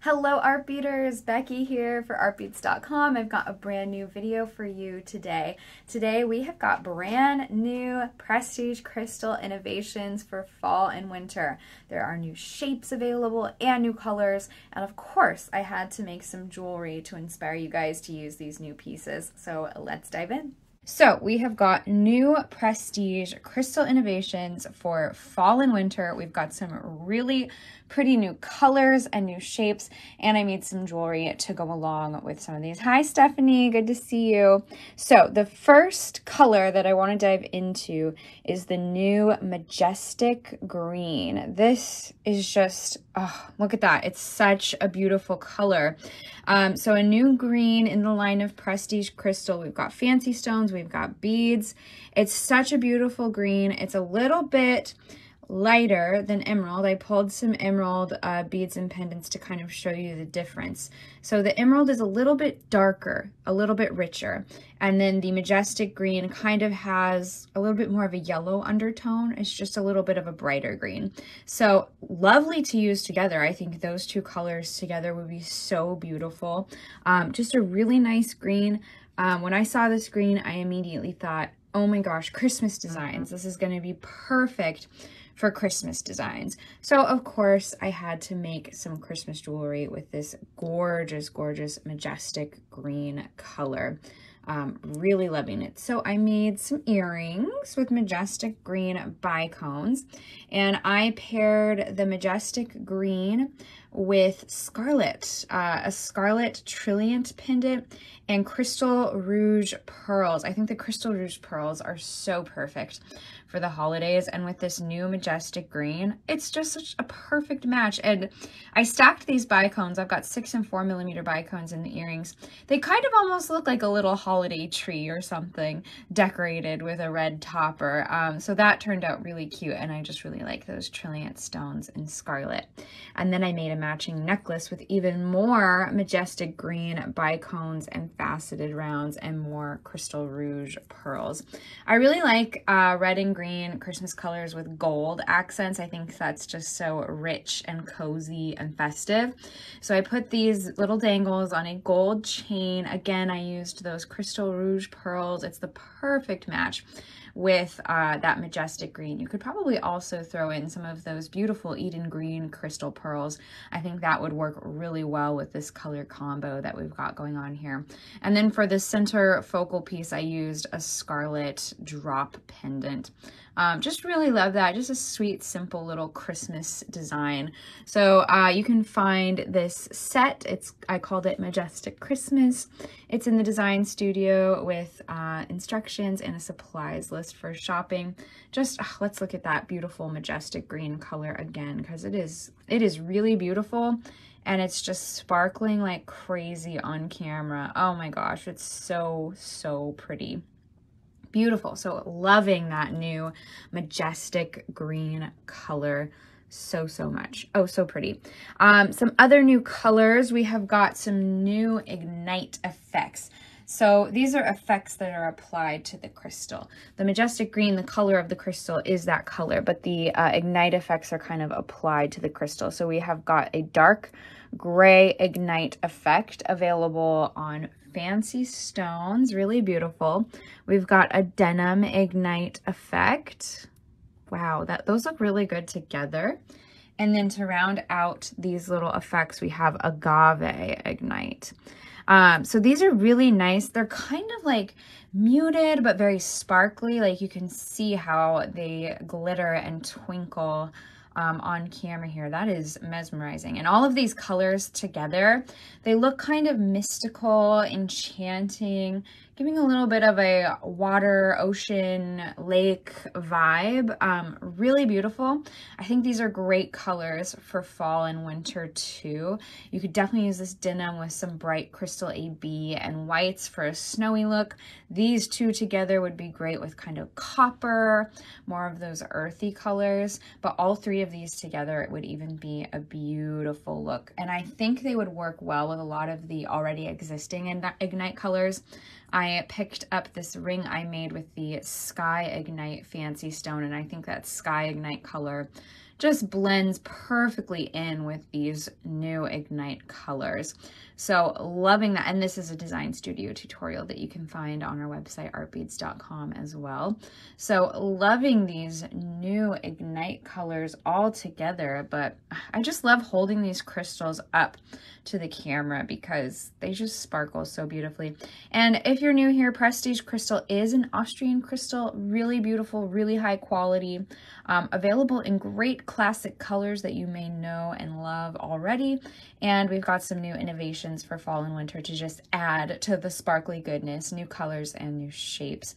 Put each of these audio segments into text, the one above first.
Hello Art Beaters, Becky here for artbeats.com. I've got a brand new video for you today. Today we have got brand new prestige crystal innovations for fall and winter. There are new shapes available and new colors, and of course I had to make some jewelry to inspire you guys to use these new pieces. So let's dive in. So we have got new prestige crystal innovations for fall and winter. We've got some really pretty new colors and new shapes, and I made some jewelry to go along with some of these. Hi Stephanie, good to see you. So the first color that I want to dive into is the new Majestic Green. This is just, oh, look at that. It's such a beautiful color. So a new green in the line of prestige crystal. We've got fancy stones, we've got beads. It's such a beautiful green. It's a little bit lighter than emerald. I pulled some emerald beads and pendants to kind of show you the difference. So the emerald is a little bit darker, a little bit richer, and then the Majestic Green kind of has a little bit more of a yellow undertone. It's just a little bit of a brighter green. So lovely to use together. I think those two colors together would be so beautiful. Just a really nice green. When I saw this green, I immediately thought, oh my gosh, Christmas designs. This is going to be perfect for Christmas designs. So of course I had to make some Christmas jewelry with this gorgeous, gorgeous Majestic Green color. Really loving it. So I made some earrings with Majestic Green bicones, and I paired the Majestic Green with scarlet, a scarlet trilliant pendant and crystal rouge pearls. I think the crystal rouge pearls are so perfect for the holidays, and with this new Majestic Green, it's just such a perfect match. And I stacked these bicones. I've got 6 and 4 millimeter bicones in the earrings. They kind of almost look like a little holiday tree or something decorated with a red topper. So that turned out really cute, and I just really like those trilliant stones in scarlet. And then I made a matching necklace with even more Majestic Green bicones and faceted rounds and more crystal rouge pearls. I really like red and green Christmas colors with gold accents. I think that's just so rich and cozy and festive. So I put these little dangles on a gold chain. Again, I used those crystal rouge pearls. It's the perfect match with that Majestic Green. You could probably also throw in some of those beautiful Eden Green crystal pearls. I think that would work really well with this color combo that we've got going on here. And then for the center focal piece, I used a scarlet drop pendant. Just really love that. Just a sweet, simple little Christmas design. So you can find this set. I called it Majestic Christmas. It's in the design studio with instructions and a supplies list for shopping. Just let's look at that beautiful Majestic Green color again, because it is really beautiful, and it's just sparkling like crazy on camera. Oh my gosh, it's so pretty. Beautiful. So loving that new Majestic Green color so much. Oh, so pretty. Some other new colors. We have got some new Ignite effects. So these are effects that are applied to the crystal. The Majestic Green, the color of the crystal is that color, but the Ignite effects are kind of applied to the crystal. So we have got a dark gray Ignite effect available on fancy stones, really beautiful. We've got a denim Ignite effect. Wow, those look really good together. And then to round out these little effects, we have Agave Ignite. So these are really nice. They're kind of like muted, but very sparkly. Like you can see how they glitter and twinkle on camera here. That is mesmerizing. And all of these colors together, they look kind of mystical, enchanting, giving a little bit of a water, ocean, lake vibe. Really beautiful. I think these are great colors for fall and winter too. You could definitely use this denim with some bright crystal AB and whites for a snowy look. These two together would be great with kind of copper, more of those earthy colors, but all three of these together, it would even be a beautiful look. And I think they would work well with a lot of the already existing Ignite colors. I picked up this ring I made with the Sky Ignite Fancy Stone, and I think that Sky Ignite color just blends perfectly in with these new Ignite colors. So loving that. And this is a design studio tutorial that you can find on our website, artbeads.com as well. So loving these new Ignite colors all together, but I just love holding these crystals up to the camera because they just sparkle so beautifully. And if you're new here, Prestige Crystal is an Austrian crystal, really beautiful, really high quality, available in great classic colors that you may know and love already. And we've got some new innovations for fall and winter to just add to the sparkly goodness, new colors and new shapes.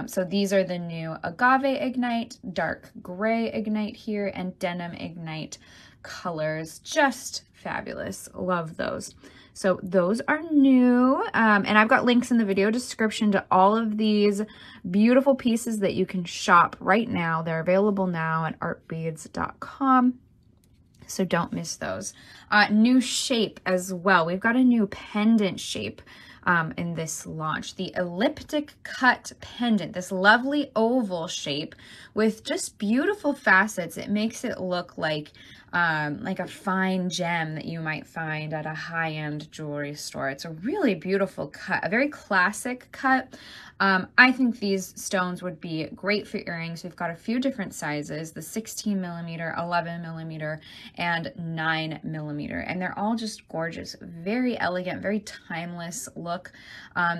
So these are the new Agave Ignite, Dark Gray Ignite here, and Denim Ignite colors. Just fabulous. Love those. So those are new, and I've got links in the video description to all of these beautiful pieces that you can shop right now. They're available now at artbeads.com. So don't miss those. New shape as well. We've got a new pendant shape in this launch, the elliptic cut pendant, this lovely oval shape with just beautiful facets. It makes it look like a fine gem that you might find at a high-end jewelry store. It's a really beautiful cut, a very classic cut. I think these stones would be great for earrings. We've got a few different sizes, the 16 millimeter, 11 millimeter, and 9 millimeter, and they're all just gorgeous, very elegant, very timeless look.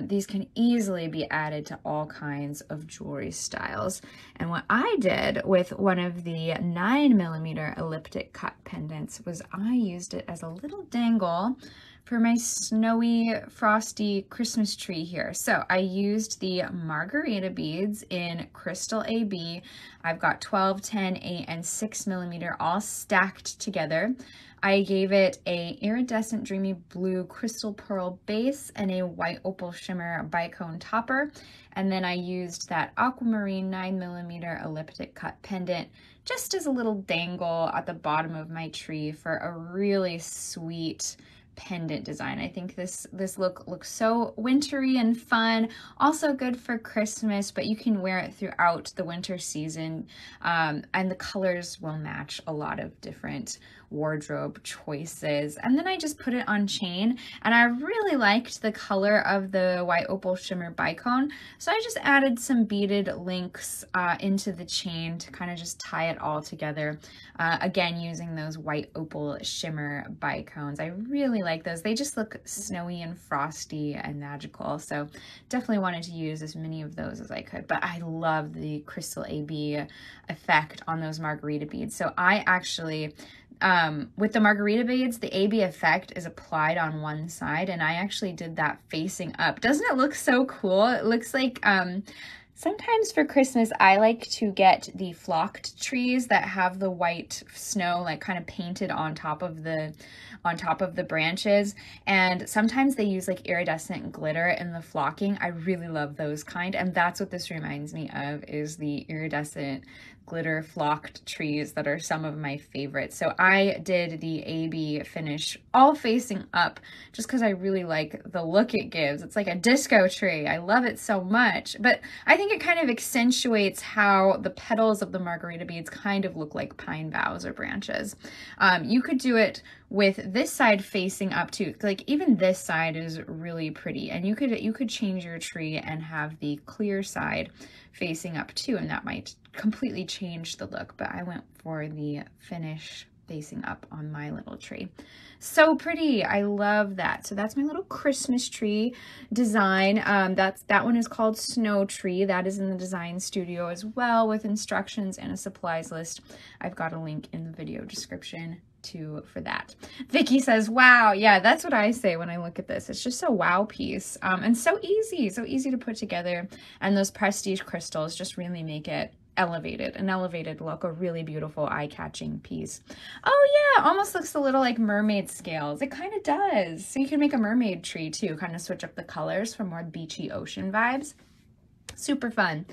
These can easily be added to all kinds of jewelry styles. And what I did with one of the 9 millimeter elliptic cut pendants was I used it as a little dangle for my snowy, frosty Christmas tree here. So I used the margarita beads in Crystal AB. I've got 12, 10, 8, and 6 millimeter all stacked together. I gave it a iridescent dreamy blue crystal pearl base and a white opal shimmer bicone topper. And then I used that aquamarine 9 millimeter elliptic cut pendant just as a little dangle at the bottom of my tree for a really sweet pendant design. I think this look looks so wintry and fun, also good for Christmas, but you can wear it throughout the winter season, and the colors will match a lot of different wardrobe choices. And then I just put it on chain, and I really liked the color of the white opal shimmer bicone, so I just added some beaded links into the chain to kind of just tie it all together, again using those white opal shimmer bicones. I really like those. They just look snowy and frosty and magical, so definitely wanted to use as many of those as I could. But I love the Crystal AB effect on those margarita beads. So I actually with the margarita beads, the AB effect is applied on one side, and I actually did that facing up. Doesn't it look so cool? It looks like sometimes for Christmas, I like to get the flocked trees that have the white snow like kind of painted on top of the branches, and sometimes they use like iridescent glitter in the flocking. I really love those kind, and that's what this reminds me of, is the iridescent glitter flocked trees that are some of my favorites. So I did the AB finish all facing up just because I really like the look it gives. It's like a disco tree. I love it so much, but I think it kind of accentuates how the petals of the margarita beads kind of look like pine boughs or branches. You could do it with this side facing up too. Like even this side is really pretty, and you could change your tree and have the clear side facing up too, and that might completely change the look, but I went for the finish facing up on my little tree. So pretty. I love that. So that's my little Christmas tree design. That one is called Snow Tree. That is in the design studio as well, with instructions and a supplies list. I've got a link in the video description too for that. Vicky says, wow. Yeah, that's what I say when I look at this. It's just a wow piece, and so easy to put together. And those prestige crystals just really make it an elevated look, a really beautiful eye-catching piece. Oh yeah, almost looks a little like mermaid scales. It kind of does. So you can make a mermaid tree too, kind of switch up the colors for more beachy ocean vibes. Super fun.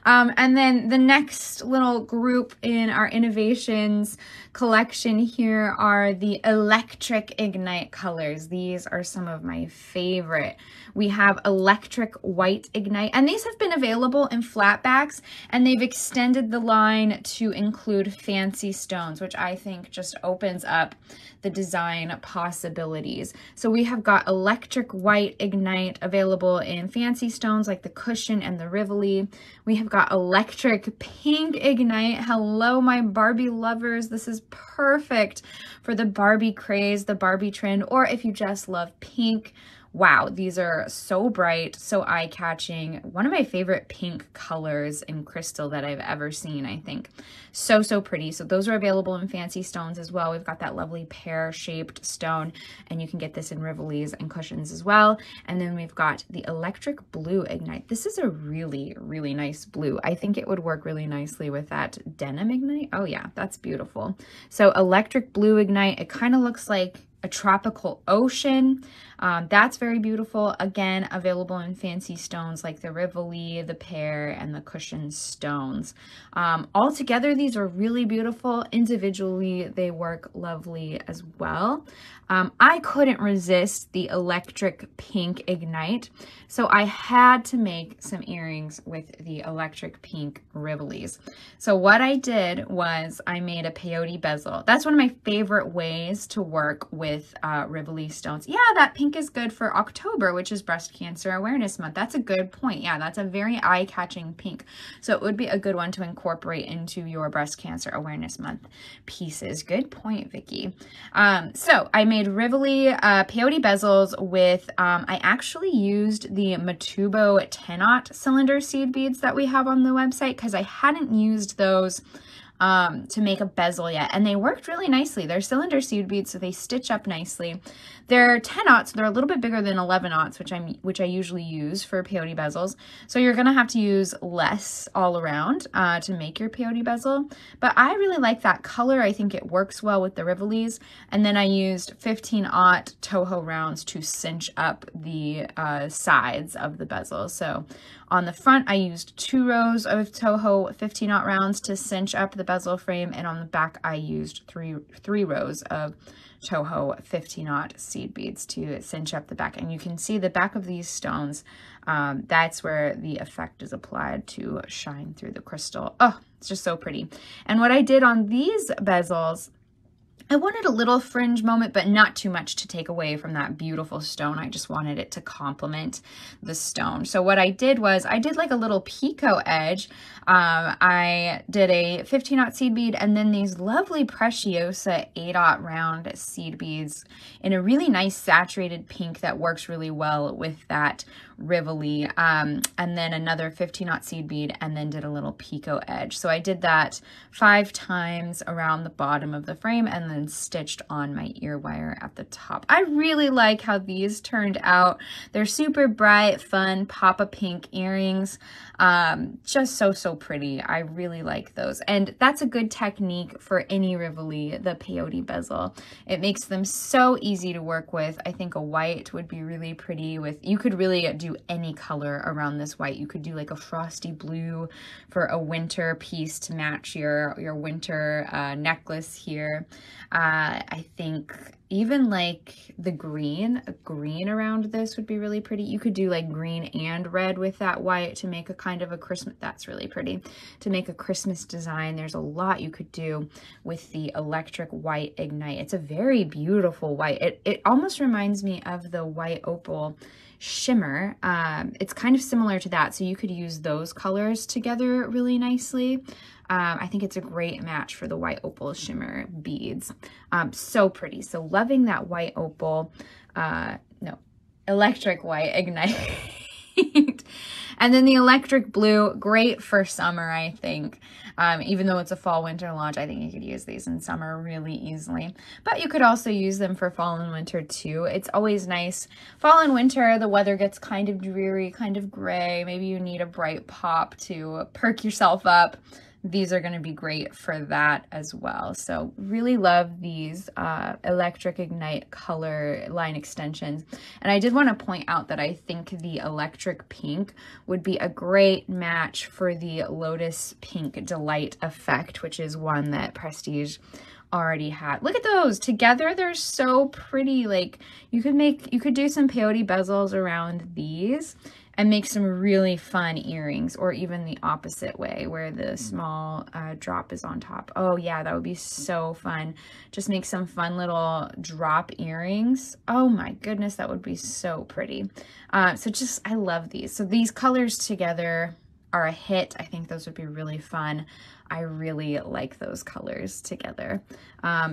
And then the next little group in our innovations collection here are the Electric Ignite colors. These are some of my favorite. We have Electric White Ignite, and these have been available in flatbacks, and they've extended the line to include fancy stones, which I think just opens up the design possibilities. So we have got Electric White Ignite available in fancy stones like the cushion and the Rivoli. We have got Electric Pink Ignite. Hello, my Barbie lovers. This is perfect for the Barbie craze, the Barbie trend, or if you just love pink. Wow, these are so bright, so eye-catching. One of my favorite pink colors in crystal that I've ever seen, I think. So, so pretty. So those are available in fancy stones as well. We've got that lovely pear-shaped stone, and you can get this in Rivolis and cushions as well. And then we've got the Electric Blue Ignite. This is a really, really nice blue. I think it would work really nicely with that denim ignite. Oh yeah, that's beautiful. So Electric Blue Ignite, it kind of looks like a tropical ocean. That's very beautiful. Again, available in fancy stones like the Rivoli, the pear, and the cushion stones. All together, these are really beautiful. Individually, they work lovely as well. I couldn't resist the Electric Pink Ignite, so I had to make some earrings with the Electric Pink Rivolis. So what I did was I made a peyote bezel. That's one of my favorite ways to work with Rivoli stones. Yeah, that pink is good for October, which is Breast Cancer Awareness Month. That's a good point. Yeah, that's a very eye-catching pink. So it would be a good one to incorporate into your Breast Cancer Awareness Month pieces. Good point, Vicki. So I made Rivoli peyote bezels with, I actually used the Matubo 10-aught cylinder seed beads that we have on the website because I hadn't used those to make a bezel yet, and they worked really nicely. They're cylinder seed beads, so they stitch up nicely. They're 10-aughts, so they're a little bit bigger than 11-aughts, which I usually use for peyote bezels. So you're gonna have to use less all around to make your peyote bezel. But I really like that color. I think it works well with the Rivolis. And then I used 15-aught Toho rounds to cinch up the sides of the bezel. So on the front, I used 2 rows of Toho 15-aught rounds to cinch up the bezel frame, and on the back, I used three rows of Toho 15-aught seed beads to cinch up the back. And you can see the back of these stones, that's where the effect is applied to shine through the crystal. Oh, it's just so pretty. And what I did on these bezels, I wanted a little fringe moment, but not too much to take away from that beautiful stone. I just wanted it to complement the stone. So what I did was I did like a little picot edge. I did a 15-aught seed bead and then these lovely Preciosa 8-aught round seed beads in a really nice saturated pink that works really well with that Rivoli, and then another 15-aught seed bead, and then did a little picot edge. So I did that 5 times around the bottom of the frame and then stitched on my ear wire at the top. I really like how these turned out. They're super bright, fun, pop-a pink earrings. Just so pretty. I really like those. And that's a good technique for any Rivoli, the peyote bezel. It makes them so easy to work with. I think a white would be really pretty with, you could really do any color around this white. You could do like a frosty blue for a winter piece to match your winter necklace here. I think even like the green, a green around this would be really pretty. You could do like green and red with that white to make a kind of a Christmas, that's really pretty, to make a Christmas design. There's a lot you could do with the Electric White Ignite. It's a very beautiful white. It almost reminds me of the white opal shimmer. It's kind of similar to that, so you could use those colors together really nicely. I think it's a great match for the white opal shimmer beads. So pretty. So loving that white opal, Electric White Ignite. And then the Electric Blue, great for summer, I think. Even though it's a fall winter launch, I think you could use these in summer really easily. But you could also use them for fall and winter too. It's always nice. Fall and winter, the weather gets kind of dreary, kind of gray. Maybe you need a bright pop to perk yourself up. these are going to be great for that as well. So really love these Electric Ignite color line extensions. And I did want to point out that I think the electric pink would be a great match for the Lotus Pink Delight effect, which is one that Prestige already had. Look at those together. They're so pretty. Like you could do some peyote bezels around these and make some really fun earrings, or even the opposite way where the small drop is on top. Oh yeah, that would be so fun. Just make some fun little drop earrings. Oh my goodness, that would be so pretty. So just, I love these. So these colors together are a hit. I think those would be really fun. I really like those colors together.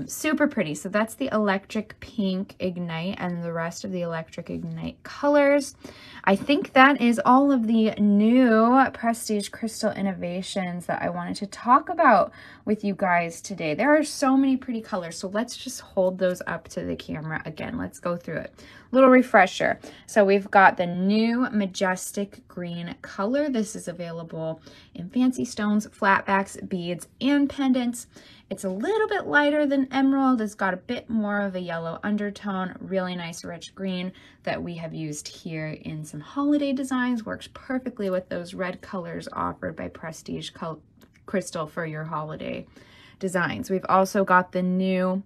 Super pretty. So that's the Electric Pink Ignite and the rest of the Electric Ignite colors. I think that is all of the new Prestige Crystal innovations that I wanted to talk about with you guys today. There are so many pretty colors, so let's just hold those up to the camera again. Let's go through it. Little refresher. So we've got the new Majestic Green color. This is available in fancy stones, flatbacks, beads, and pendants. It's a little bit lighter than emerald. It's got a bit more of a yellow undertone, really nice rich green that we have used here in some holiday designs. Works perfectly with those red colors offered by Prestige Crystal for your holiday designs. We've also got the new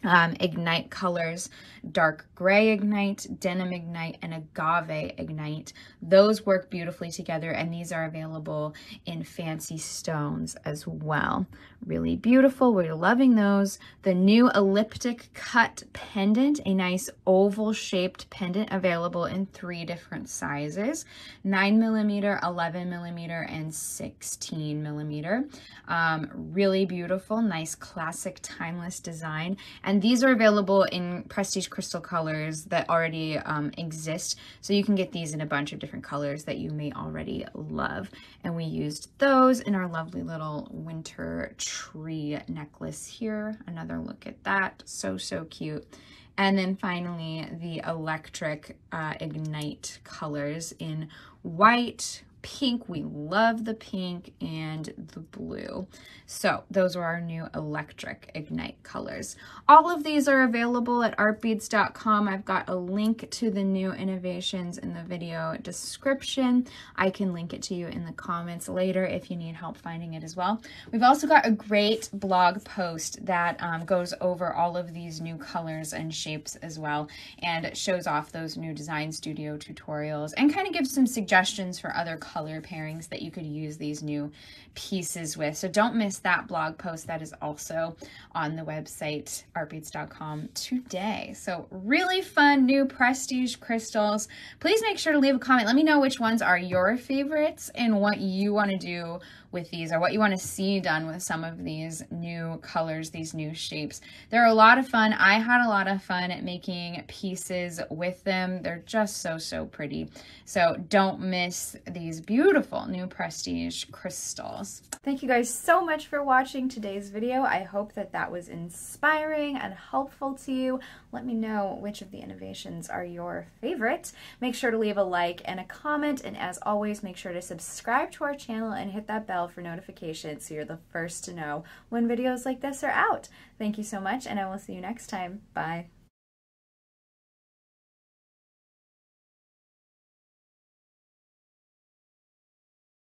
Ignite colors, dark gray Ignite, denim Ignite, and agave Ignite. Those work beautifully together, and these are available in fancy stones as well. Really beautiful. We're loving those. The new elliptic cut pendant, a nice oval shaped pendant available in 3 different sizes, 9mm, 11mm, and 16mm. Really beautiful, nice classic timeless design. And these are available in Prestige Crystal colors that already exist. So you can get these in a bunch of different colors that you may already love. And we used those in our lovely little winter tree necklace here. Another look at that. So, so cute. And then finally, the Electric Ignite colors in white, pink. We love the pink and the blue. So those are our new Electric Ignite colors. All of these are available at artbeads.com. I've got a link to the new innovations in the video description. I can link it to you in the comments later if you need help finding it as well. We've also got a great blog post that goes over all of these new colors and shapes as well, and shows off those new design studio tutorials and kind of gives some suggestions for other color pairings that you could use these new pieces with. So don't miss that blog post. That is also on the website artbeads.com today. So really fun new Prestige crystals. Please make sure to leave a comment. Let me know which ones are your favorites and what you want to do with these, or what you want to see done with some of these new colors, these new shapes. They're a lot of fun. I had a lot of fun at making pieces with them. They're just so, so pretty. So don't miss these beautiful new Prestige crystals. Thank you guys so much for watching today's video. I hope that that was inspiring and helpful to you. Let me know which of the innovations are your favorite. Make sure to leave a like and a comment, and as always, make sure to subscribe to our channel and hit that bell for notifications so you're the first to know when videos like this are out. Thank you so much, and I will see you next time. Bye.